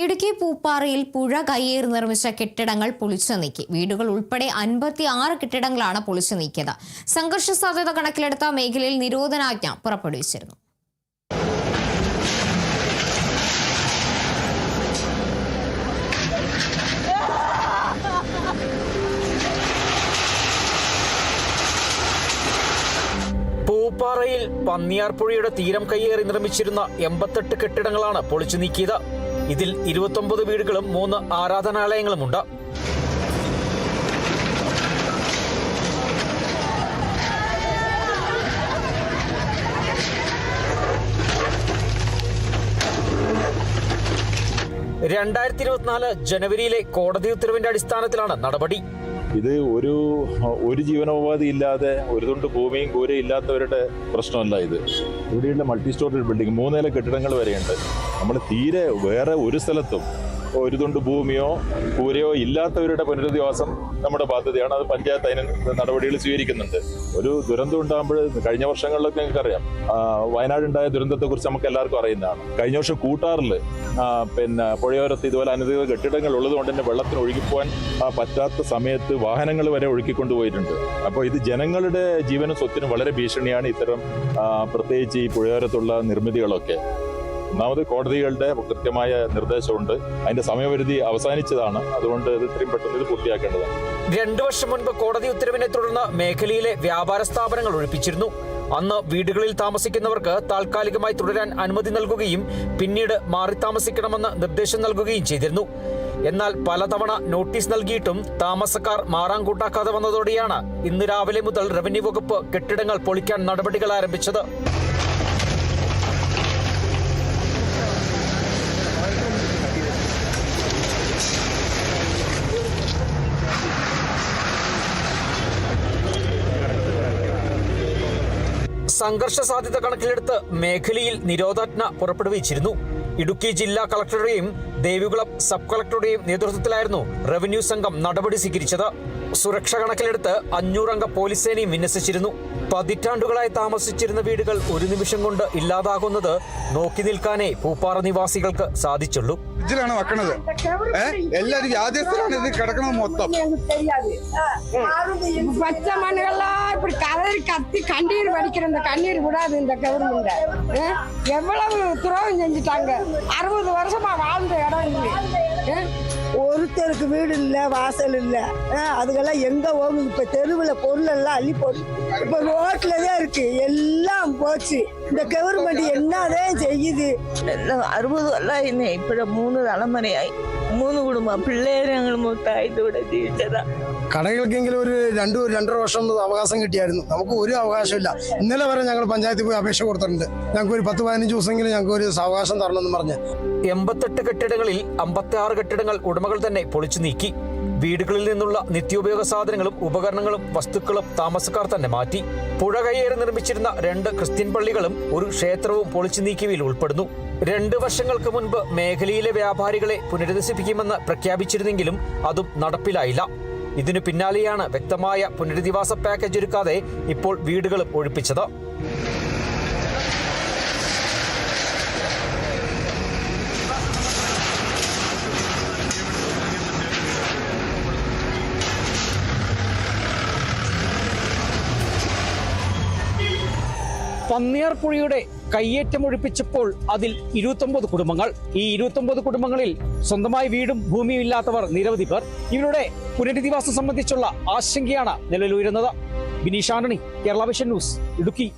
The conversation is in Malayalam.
ഇടുക്കി പൂപ്പാറയിൽ പുഴ കയ്യേറി നിർമ്മിച്ച കെട്ടിടങ്ങൾ പൊളിച്ചു നീക്കി. വീടുകൾ ഉൾപ്പെടെ 56 കെട്ടിടങ്ങളാണ് പൊളിച്ചു നീക്കിയത്. സംഘർഷ സാധ്യത കണക്കിലെടുത്ത മേഖലയിൽ നിരോധനാജ്ഞ പുറപ്പെടുവിച്ചിരുന്നു. പൂപ്പാറയിൽ പന്നിയാർപ്പുഴയുടെ തീരം കയ്യേറി നിർമ്മിച്ചിരുന്ന 88 കെട്ടിടങ്ങളാണ് പൊളിച്ചു നീക്കിയത്. ഇതിൽ 29 വീടുകളും 3 ആരാധനാലയങ്ങളുമുണ്ട്. ജനുവരിയിലെ കോടതി ഉത്തരവിന്റെ അടിസ്ഥാനത്തിലാണ് നടപടി. ഇത് ഒരു ജീവനോപാധി ഇല്ലാതെ ഒരു തുണ്ട് ഭൂമിയും കൂരയും ഇല്ലാത്തവരുടെ പ്രശ്നമല്ല. ഇവിടെയുള്ള മൾട്ടി സ്റ്റോറി ബിൽഡിംഗ് 3 നില കെട്ടിടങ്ങൾ വരെയുണ്ട്. നമ്മൾ തീരെ വേറെ ഒരു സ്ഥലത്തും ഒരു തുണ്ട് ഭൂമിയോ കൂരയോ ഇല്ലാത്തവരുടെ പുനരധിവാസം നമ്മുടെ ബാധ്യതയാണ്. അത് പഞ്ചായത്ത് അതിന് നടപടികൾ സ്വീകരിക്കുന്നുണ്ട്. ഒരു ദുരന്തം ഉണ്ടാകുമ്പോൾ കഴിഞ്ഞ വർഷങ്ങളിലൊക്കെ നിങ്ങൾക്കറിയാം, വയനാടുണ്ടായ ദുരന്തത്തെക്കുറിച്ച് നമുക്ക് എല്ലാവർക്കും അറിയുന്നതാണ്. കഴിഞ്ഞ വർഷം കൂട്ടാറിൽ പുഴയോരത്ത് ഇതുപോലെ അനധികൃത കെട്ടിടങ്ങൾ ഉള്ളതുകൊണ്ട് തന്നെ വെള്ളത്തിന് ഒഴുകിപ്പോകാൻ പറ്റാത്ത സമയത്ത് വാഹനങ്ങൾ വരെ ഒഴുക്കിക്കൊണ്ടുപോയിട്ടുണ്ട്. അപ്പോൾ ഇത് ജനങ്ങളുടെ ജീവനും സ്വത്തിനും വളരെ ഭീഷണിയാണ് ഇത്തരം പ്രത്യേകിച്ച് ഈ പുഴയോരത്തുള്ള നിർമ്മിതികളൊക്കെ. ഒന്നാമത് കോടതികളുടെ കൃത്യമായ നിർദ്ദേശമുണ്ട്. അതിന്റെ സമയപരിധി അവസാനിച്ചതാണ്. അതുകൊണ്ട് ഇത് ഇത്രയും പെട്ടെന്ന് ഇത് പൂർത്തിയാക്കേണ്ടതാണ്. 2 വർഷം മുൻപ് കോടതി ഉത്തരവിനെ തുടർന്ന് മേഖലയിലെ വ്യാപാര സ്ഥാപനങ്ങൾ ഒഴിപ്പിച്ചിരുന്നു. അന്ന് വീടുകളിൽ താമസിക്കുന്നവർക്ക് താൽക്കാലികമായി തുടരാൻ അനുമതി നൽകുകയും പിന്നീട് മാറി താമസിക്കണമെന്ന് നിർദ്ദേശം നൽകുകയും ചെയ്തിരുന്നു. എന്നാൽ പലതവണ നോട്ടീസ് നൽകിയിട്ടും താമസക്കാർ മാറാൻ കൂട്ടാക്കാതെ വന്നതോടെയാണ് ഇന്ന് രാവിലെ മുതൽ റവന്യൂ വകുപ്പ് കെട്ടിടങ്ങൾ പൊളിക്കാൻ നടപടികൾ ആരംഭിച്ചത്. സംഘർഷ സാധ്യത കണക്കിലെടുത്ത് മേഖലയിൽ നിരോധനാജ്ഞ പുറപ്പെടുവിച്ചിരുന്നു. ഇടുക്കി ജില്ലാ കളക്ടറുടെയും ദേവികുളം സബ് കളക്ടറുടെയും നേതൃത്വത്തിലായിരുന്നു റവന്യൂ സംഘം നടപടി സ്വീകരിച്ചത്. സുരക്ഷ കണക്കിലെടുത്ത് 500 അംഗ പോലീസ് സേനയും വിന്യസിച്ചിരുന്നു. പതിറ്റാണ്ടുകളായി താമസിച്ചിരുന്ന വീടുകൾ ഒരു നിമിഷം കൊണ്ട് ഇല്ലാതാകുന്നത് നോക്കി നിൽക്കാനേ പൂപ്പാറ നിവാസികൾക്ക് സാധിച്ചുള്ളൂ. ാണ് വെക്കണത്. എല്ലാരും രാജസ്ഥാനാണ് ഇത് കിടക്കണത് മൊത്തം. பச்ச மண்ணுகள்லாம் இப்படி கதறி கத்தி கண்ணீர் வடிக்கிற கண்ணீர் விடாது இந்த கவர்மெண்ட். எவ்வளவு துரோகம் செஞ்சுட்டாங்க. 60 வருஷமா வாழ்ந்த இடம் இது. ஒருத்தருக்கு வீடு இல்ல, வாசல் இல்ல. அதுக்கெல்லாம் எங்க போகும்? இப்ப தெருவுல பொருள் எல்லாம் அள்ளி போச்சு. இப்ப ரோட்ல தான் இருக்கு, எல்லாம் போச்சு. இந்த கவர்மெண்ட் என்னதான் செய்யுது? 60 കൊല്ലമായി ഇപ്പോഴും 3 തലമുറയായി 3 കുടുംബം പിള്ളേര് ഞങ്ങൾ മൊത്തമായിട്ട് ഇവിടെ ജീവിച്ചതാ. കടകൾക്കെങ്കിലും ഒരു 2-2.5 വർഷം അവകാശം കിട്ടിയായിരുന്നു. നമുക്ക് ഒരു അവകാശമില്ല. ഇന്നലെ വരെ ഞങ്ങൾ പഞ്ചായത്തിൽ പോയി അപേക്ഷ കൊടുത്തിട്ടുണ്ട്. ഞങ്ങൾക്ക് ഒരു 10-15 ദിവസമെങ്കിലും ഞങ്ങൾക്ക് ഒരു അവകാശം തരണമെന്ന് പറഞ്ഞ് 88 കെട്ടിടങ്ങളിൽ 56 കെട്ടിടങ്ങൾ ഉടമകൾ തന്നെ പൊളിച്ചു നീക്കി. വീടുകളിൽ നിന്നുള്ള നിത്യോപയോഗ സാധനങ്ങളും ഉപകരണങ്ങളും വസ്തുക്കളും താമസക്കാർ തന്നെ മാറ്റി. പുഴ കയ്യേറി നിർമ്മിച്ചിരുന്ന 2 ക്രിസ്ത്യൻ പള്ളികളും ഒരു ക്ഷേത്രവും പൊളിച്ചു നീക്കിയവയിൽ ഉൾപ്പെടുന്നു. 2 വർഷങ്ങൾക്ക് മുൻപ് മേഖലയിലെ വ്യാപാരികളെ പുനരധിവസിപ്പിക്കുമെന്ന് പ്രഖ്യാപിച്ചിരുന്നെങ്കിലും അതും നടപ്പിലായില്ല. ഇതിനു പിന്നാലെയാണ് വ്യക്തമായ പുനരധിവാസ പാക്കേജ് ഒരുക്കാതെ ഇപ്പോൾ വീടുകളും ഒഴിപ്പിച്ചത്. പന്നിയാർപ്പുഴയുടെ കയ്യേറ്റം ഒഴിപ്പിച്ചപ്പോൾ അതിൽ 29 കുടുംബങ്ങൾ. ഈ 29 കുടുംബങ്ങളിൽ സ്വന്തമായി വീടും ഭൂമിയും ഇല്ലാത്തവർ നിരവധി പേർ. ഇവരുടെ പുനരധിവാസം സംബന്ധിച്ചുള്ള ആശങ്കയാണ് നിലവിൽ ഉയരുന്നത്. Bineesh Antony, Kerala vision news, Idukki.